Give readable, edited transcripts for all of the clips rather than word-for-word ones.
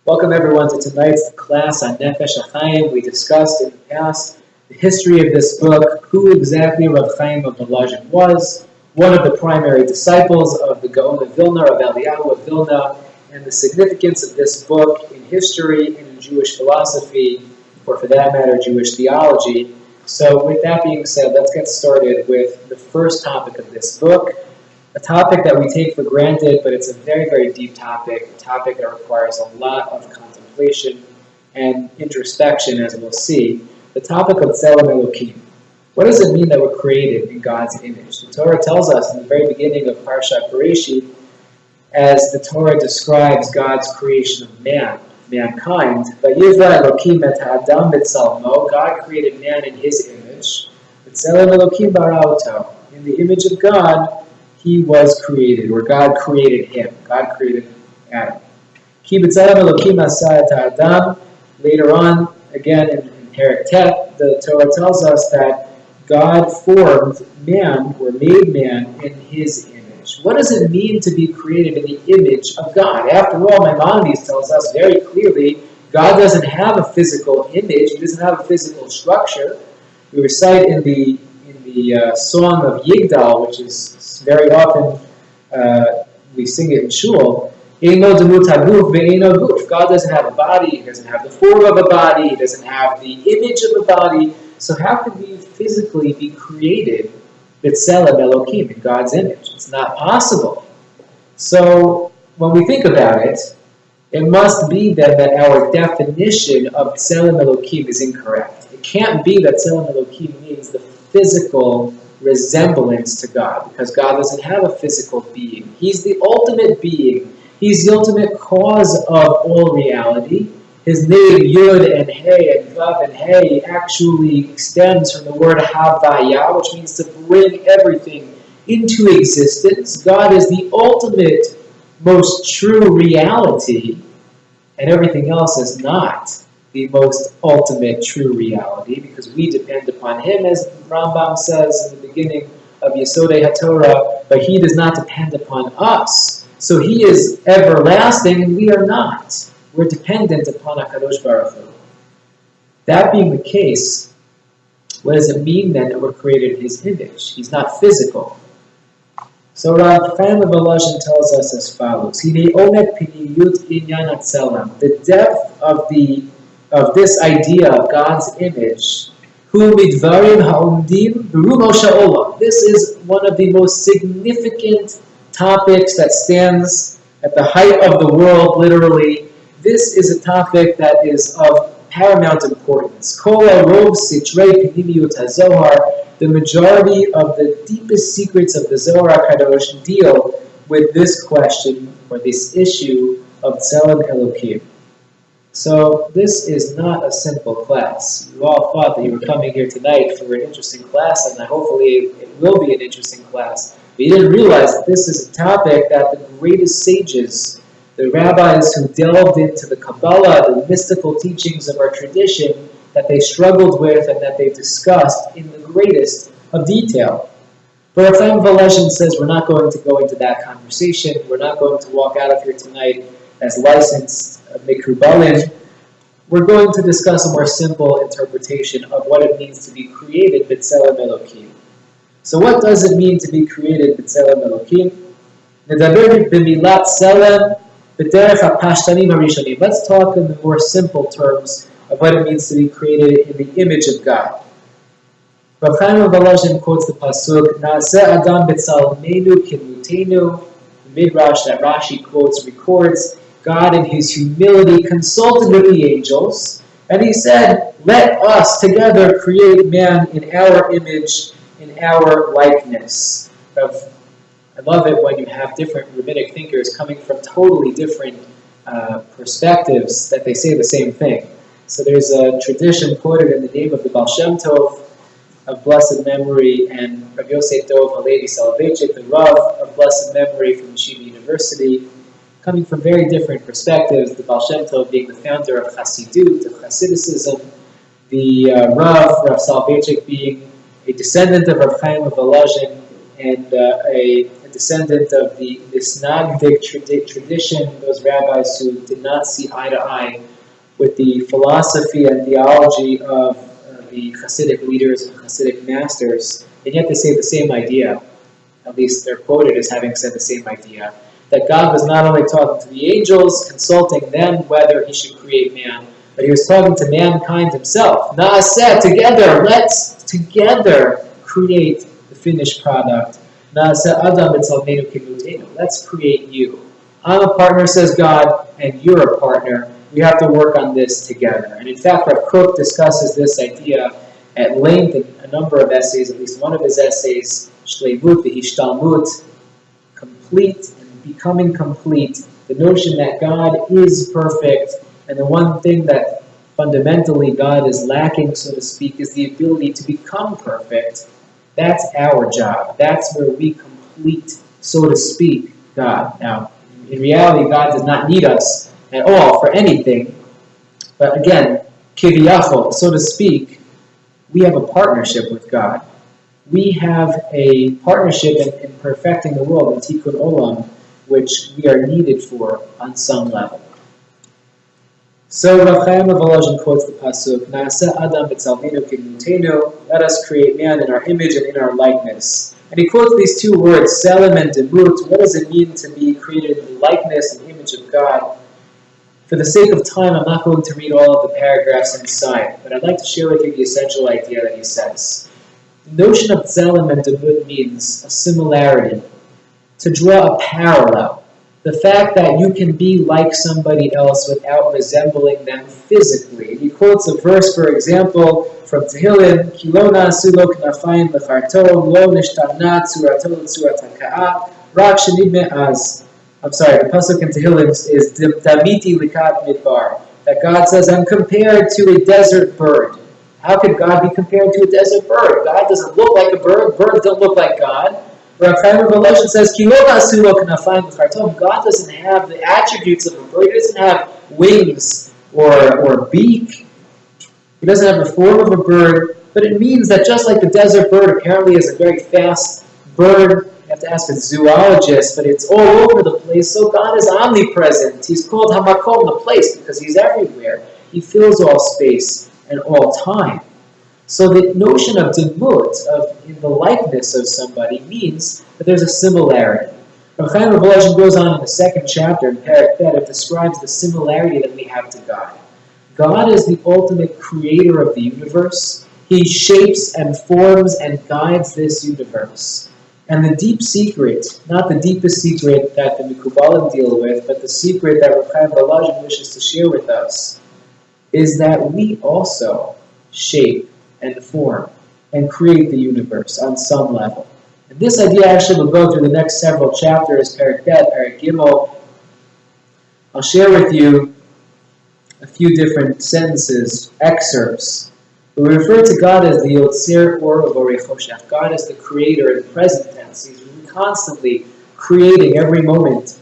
Welcome everyone to tonight's class on Nefesh HaChaim. We discussed in the past the history of this book, who exactly Rav Chaim of Volozhin was, one of the primary disciples of the Gaon of Vilna, of Eliyahu of Vilna, and the significance of this book in history and in Jewish philosophy, or for that matter, Jewish theology. So with that being said, let's get started with the first topic of this book, a topic that we take for granted, but it's a very, very deep topic, a topic that requires a lot of contemplation and introspection, as we'll see. The topic of Tzelem Elokim. What does it mean that we're created in God's image? The Torah tells us in the very beginning of Parshat Bereshit, as the Torah describes God's creation of mankind, Vayivra Elokim et ha'adam b'tzalmo, God created man in His image. Tzelem Elokim bara oto. In the image of God, he was created, or God created him. God created Adam. Ki b'tzelem Elokim asa et ha'adam. Later on, again in Perek Tet, the Torah tells us that God formed man, or made man, in His image. What does it mean to be created in the image of God? After all, Maimonides tells us very clearly, God doesn't have a physical image. He doesn't have a physical structure. We recite in the song of Yigdal, which is very often we sing it in shul. Eino demut haguf ve'eino guf. God doesn't have a body. He doesn't have the form of a body. He doesn't have the image of a body. So how could we physically be created b'tzelem Elokim, in God's image? It's not possible. So when we think about it, it must be then that our definition of Tzelem Elokim is incorrect. It can't be that Tzelem Elokim means the physical resemblance to God, because God doesn't have a physical being. He's the ultimate being. He's the ultimate cause of all reality. His name, Yud and Hey and Vav and Hey, actually extends from the word Havaya, which means to bring everything into existence. God is the ultimate, most true reality, and everything else is not the most ultimate true reality, because we depend upon Him, as Rambam says in the beginning of Yesodei HaTorah, but He does not depend upon us. So He is everlasting, and we are not. We're dependent upon HaKadosh Baruch Hu. That being the case, what does it mean then that we're created in His image? He's not physical. So Rav Chaim of Volozhin tells us as follows: the depth of this idea of God's image, this is one of the most significant topics that stands at the height of the world, literally. This is a topic that is of paramount importance. The majority of the deepest secrets of the Zohar HaKadosh deal with this question, or this issue of Tzelem Elokim. So this is not a simple class. You all thought that you were coming here tonight for an interesting class, and hopefully it will be an interesting class. But you didn't realize that this is a topic that the greatest sages, the rabbis who delved into the Kabbalah, the mystical teachings of our tradition, that they struggled with and that they discussed in the greatest of detail. But Rav Chaim Volozhin says we're not going to go into that conversation. We're not going to walk out of here tonight as licensed Mikubalin. We're going to discuss a more simple interpretation of what it means to be created b'tzelem Elokim. So what does it mean to be created b'tzelem Elokim? Nedaber b'milat tzelem b'derech ha'pashtanim harishonim. Let's talk in the more simple terms of what it means to be created in the image of God. Rav Chaim of Volozhin quotes the pasuk, Na'aseh Adam b'tzalmenu kimutenu. The midrash that Rashi quotes records, God in His humility consulted with the angels, and He said, let us together create man in our image, in our likeness. I love it when you have different rabbinic thinkers coming from totally different perspectives, that they say the same thing. So there's a tradition quoted in the name of the Baal Shem Tov, of blessed memory, and Rav Yosef Dov Halevi Soloveitchik, the Rav of blessed memory from Yeshiva University, coming from very different perspectives. The Baal Shem Tov being the founder of Chassidut, of Chassidicism, the Rav Soloveitchik, being a descendant of Rav Chaim of Volozhin, and an descendant of this Nagdic tradition, those rabbis who did not see eye to eye with the philosophy and theology of the Hasidic leaders and Hasidic masters, and yet they say the same idea. At least they're quoted as having said the same idea, that God was not only talking to the angels, consulting them whether he should create man, but he was talking to mankind himself. Naaseh, together, let's together create the finished product. Naaseh Adam Tzelem Kimutenu. Let's create you. I'm a partner, says God, and you're a partner. We have to work on this together. And in fact, Rav Kook discusses this idea at length in a number of essays, at least one of his essays, Shleimut, the Ishtalmut, complete and becoming complete, the notion that God is perfect, and the one thing that fundamentally God is lacking, so to speak, is the ability to become perfect. That's our job. That's where we complete, so to speak, God. Now, in reality, God does not need us at all for anything. But again, kiviyachol, so to speak, we have a partnership with God. We have a partnership in perfecting the world, in tikkun olam, which we are needed for on some level. So Rav Chaim of Volozhin quotes the pasuk, Naaseh Adam b'tzalmenu kimutenu, let us create man in our image and in our likeness. And he quotes these two words, Tzelem and demut. What does it mean to be created in the likeness and image of God? For the sake of time, I'm not going to read all of the paragraphs inside, but I'd like to share with you the essential idea that he says. The notion of Tzelem and demut means a similarity, to draw a parallel. The fact that you can be like somebody else without resembling them physically. And he quotes a verse, for example, from Tehillim, Ki lo na'asu lo knafayim lecharto, lo nishtana tzurato l'tzurat haka'a, rak shenidme az. I'm sorry, the pasuk in Tehillim is Damiti likat midbar. That God says, I'm compared to a desert bird. How could God be compared to a desert bird? God doesn't look like a bird. Birds don't look like God. Rav Chaim of Volozhin says, God doesn't have the attributes of a bird. He doesn't have wings or beak. He doesn't have the form of a bird. But it means that just like the desert bird apparently is a very fast bird, you have to ask a zoologist, but it's all over the place. So God is omnipresent. He's called Hamakom, the place, because he's everywhere. He fills all space and all time. So the notion of demut, of in the likeness of somebody, means that there's a similarity. Rav Chaim of Volozhin goes on in the second chapter in Perek Bet, it describes the similarity that we have to God. God is the ultimate creator of the universe. He shapes and forms and guides this universe. And the deep secret, not the deepest secret that the Mikubalim deal with, but the secret that Rav Chaim of Volozhin wishes to share with us, is that we also shape and form and create the universe on some level. And this idea actually will go through the next several chapters, Perek Bet, Perek Gimel. I'll share with you a few different sentences, excerpts. We refer to God as the Yotzer Or Borei Choshech. God is the creator in the present tense. He's constantly creating every moment.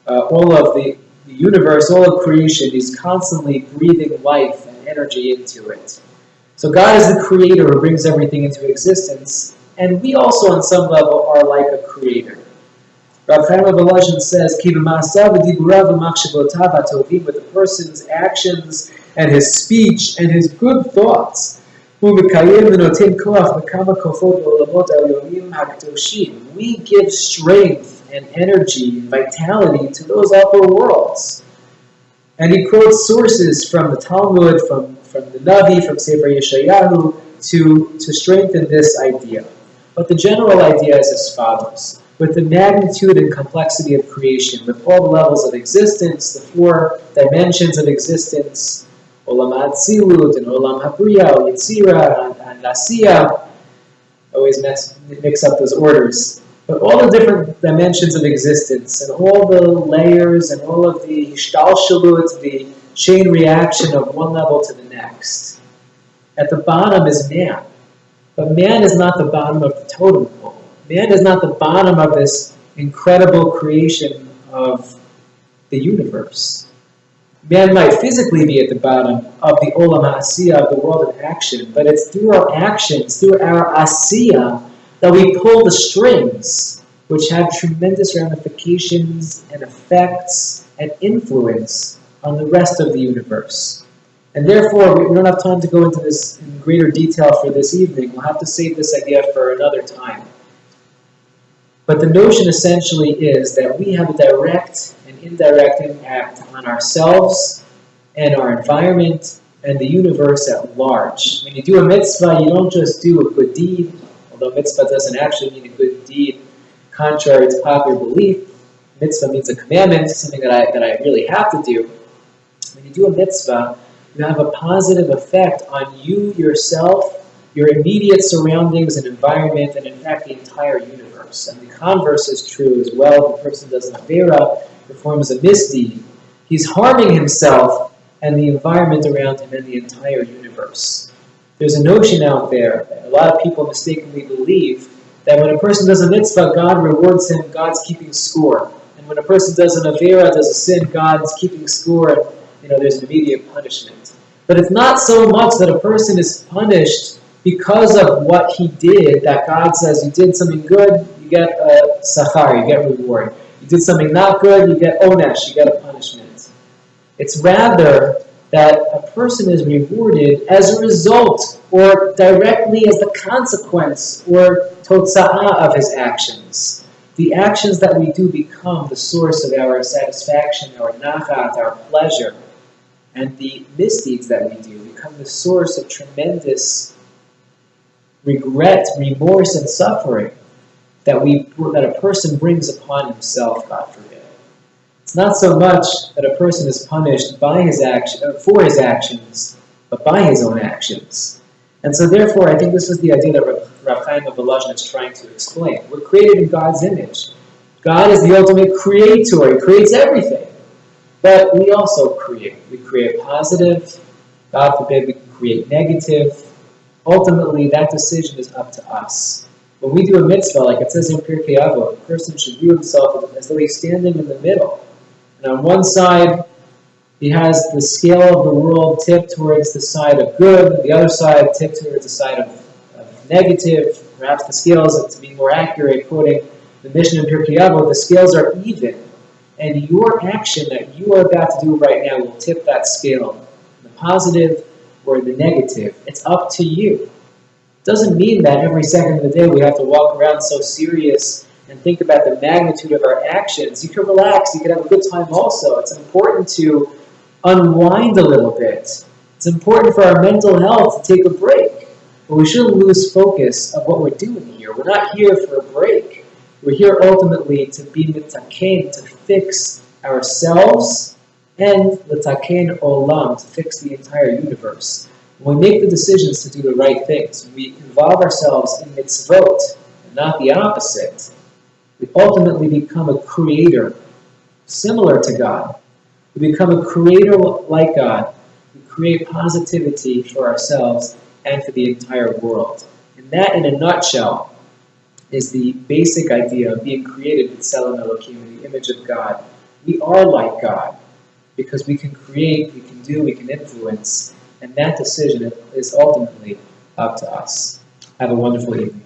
All of the universe, all of creation, he's constantly breathing life and energy into it. So God is the creator who brings everything into existence, and we also on some level are like a creator. Rav Chaim of Volozhin says, Ki b'ma'asav v'diburav v'machshavotav hatovim, with the person's actions and his speech and his good thoughts, hu mekayem v'noten koach v'kama kofot v'olamot ha'yomim ha'kedoshim. We give strength and energy and vitality to those upper worlds. And he quotes sources from the Talmud, from the Navi, from Sefer Yeshayahu, to strengthen this idea. But the general idea is as follows. With the magnitude and complexity of creation, with all the levels of existence, the four dimensions of existence, Olam HaTzilut, and Olam HaBriya, Yitzira, and Asiya, always mix up those orders. But all the different dimensions of existence, and all the layers, and all of the Hishtalshalut, the chain reaction of one level to the next. At the bottom is man. But man is not the bottom of the totem pole. Man is not the bottom of this incredible creation of the universe. Man might physically be at the bottom of the Olam HaAsiya, of the world of action, but it's through our actions, through our Asiya, that we pull the strings which have tremendous ramifications and effects and influence on the rest of the universe. And therefore, we don't have time to go into this in greater detail for this evening. We'll have to save this idea for another time. But the notion essentially is that we have a direct and indirect impact on ourselves and our environment and the universe at large. When you do a mitzvah, you don't just do a good deed, although mitzvah doesn't actually mean a good deed, contrary to popular belief. Mitzvah means a commandment, something that I really have to do. When you do a mitzvah, you have a positive effect on you, yourself, your immediate surroundings and environment, and in fact the entire universe. And the converse is true as well. If a person does an avera, performs a misdeed, he's harming himself and the environment around him and the entire universe. There's a notion out there that a lot of people mistakenly believe that when a person does a mitzvah, God rewards him, God's keeping score. And when a person does an avera, does a sin, God's keeping score, and there's an immediate punishment. But it's not so much that a person is punished because of what he did, that God says, you did something good, you get a sachar, you get reward. You did something not good, you get onesh, you get a punishment. It's rather that a person is rewarded as a result or directly as the consequence or totza'ah of his actions. The actions that we do become the source of our satisfaction, our nachat, our pleasure. And the misdeeds that we do become the source of tremendous regret, remorse, and suffering that a person brings upon himself, God forbid. It's not so much that a person is punished by his for his actions, but by his own actions. And so therefore, I think this is the idea that Rav Chaim of Volozhin is trying to explain. We're created in God's image. God is the ultimate creator. He creates everything. But we also create. We create positive. God forbid we can create negative. Ultimately, that decision is up to us. When we do a mitzvah, like it says in Pirkei Avot, a person should view himself as though he's standing in the middle. And on one side, he has the scale of the world tipped towards the side of good, the other side tipped towards the side of negative. Perhaps the scales, to be more accurate, quoting the mission in Pirkei Avot, the scales are even. And your action that you are about to do right now will tip that scale, the positive or the negative. It's up to you. It doesn't mean that every second of the day we have to walk around so serious and think about the magnitude of our actions. You can relax, you can have a good time also. It's important to unwind a little bit. It's important for our mental health to take a break. But we shouldn't lose focus of what we're doing here. We're not here for a break. We're here ultimately to be mitaken, to fix ourselves, and litaken olam, to fix the entire universe. When we make the decisions to do the right things, when we involve ourselves in mitzvot, and not the opposite, we ultimately become a creator similar to God. We become a creator like God. We create positivity for ourselves and for the entire world. And that, in a nutshell, is the basic idea of being created with Tzelem Elokim, in the image of God. We are like God because we can create, we can do, we can influence, and that decision is ultimately up to us. Have a wonderful evening.